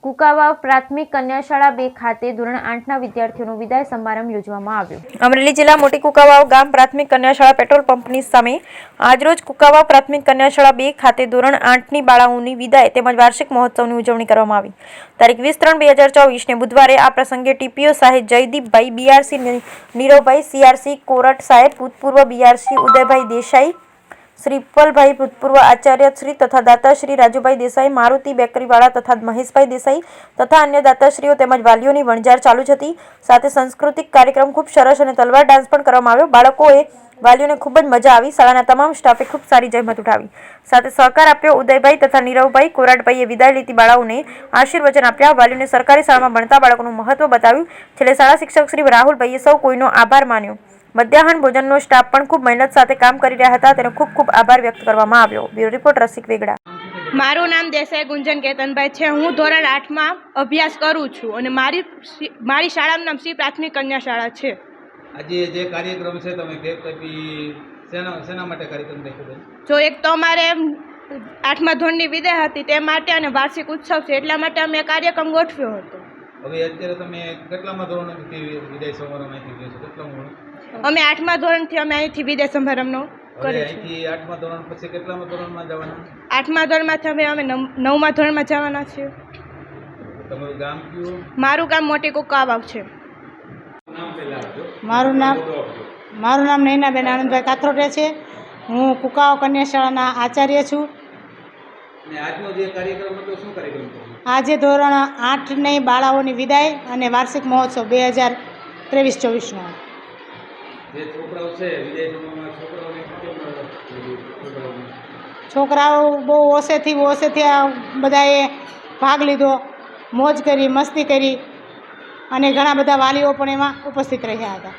કુકાવાવ પ્રાથમિક કન્યા શાળા 2 ખાતે ધોરણ 8ના વિદ્યાર્થીઓનો વિદાય સમારંભ યોજવામાં આવ્યો। અમરેલી જિલ્લા મોટી કુકાવાવ ગામ પ્રાથમિક કન્યા શાળા પેટ્રોલ પંપની સામે આજરોજ કુકાવાવ પ્રાથમિક કન્યા શાળા 2 ખાતે ધોરણ 8ની બાળાઓની વિદાય તેમજ વાર્ષિક મહોત્સવની ઉજવણી કરવામાં આવી। તારીખ 20/3/2024 ને બુધવારે આ પ્રસંગે ટીપીઓ સાહેબ જયદીપભાઈ, બીઆરસી નીરવભાઈ, સીઆરસી કોરટ સાહેબ, ભૂતપૂર્વ બીઆરસી ઉદયભાઈ દેસાઈ, શ્રીફલભાઈ ભૂતપૂર્વ આચાર્યશ્રી તથા દાતાશ્રી રાજુભાઈ દેસાઈ, મારુતિ બેકરીવાળા તથા મહેશભાઈ દેસાઈ તથા અન્ય દાતાશ્રીઓ તેમજ વાલીઓની વણઝાર ચાલુ જ હતી। સાથે સાંસ્કૃતિક કાર્યક્રમ ખૂબ સરસ અને તલવાર ડાન્સ પણ કરવામાં આવ્યો। બાળકોએ વાલીઓને ખૂબ જ મજા આવી। શાળાના તમામ સ્ટાફે ખૂબ સારી જહેમત ઉઠાવી સાથે સહકાર આપ્યો। ઉદયભાઈ તથા નીરવભાઈ કોરાટભાઈએ વિદાય લેતી બાળાઓને આશીર્વચન આપ્યા। વાલીઓને સરકારી શાળામાં ભણતા બાળકોનું મહત્વ બતાવ્યું। છેલ્લે શાળા શિક્ષક શ્રી રાહુલભાઈએ સૌ કોઈનો આભાર માન્યો। મધ્યાહન ભોજનનો સ્ટાફ પણ ખૂબ મહેનત સાથે કામ કરી રહ્યા હતા, તેનો ખૂબ ખૂબ આભાર વ્યક્ત કરવામાં આવ્યો। બ્યુરો રિપોર્ટ રસિક વેગડા। મારું નામ દેસાઈ ગુંજન કેતનભાઈ છે। હું ધોરણ 8માં અભ્યાસ કરું છું અને મારી શાળાનું નામ શ્રી પ્રાથમિક કન્યા શાળા છે। આજે જે કાર્યક્રમ છે તમે કેક કાપી શેના માટે કાર્યક્રમ રાખ્યો? જો એક તો અમારે 8મા ધોરણની વિદાય હતી તે માટે અને વાર્ષિક ઉત્સવ છે એટલા માટે અમે કાર્યક્રમ ગોઠવ્યો હતો। હવે અત્યારે તમે કેટલામાં ધોરણથી વિદાય સમારંભ અહીંથી ગયો છો? કેટલામાં? અમે 8મા ધોરણથી અમે અહીંથી વિદાય સમારંભનો કરીએ છીએ। અહીંથી 8મા ધોરણ પછી કેટલામાં ધોરણમાં જવાના? 8મા ધોરણમાંથી અમે 9મા ધોરણમાં જવાના છીએ। તમારું ગામ કયું? મારું ગામ મોટી કુકાવાવ છે। મારું નામ નૈનાબેન આનંદભાઈ કાથરોટે છે। હું કુકાવાવ કન્યા શાળાના આચાર્ય છું। અને આજનો જે કાર્યક્રમ હતો શું કાર્યક્રમ હતો? આજે ધોરણ 8ની બાળાઓની વિદાય અને વાર્ષિક મહોત્સવ 2023-24નો। જે છોકરાઓ છે વિદાય સમારંભમાં છોકરાઓ બહુ ઓછેથી બધાએ ભાગ લીધો, મોજ કરી, મસ્તી કરી અને ઘણા બધા વાલીઓ પણ એમાં ઉપસ્થિત રહ્યા હતા।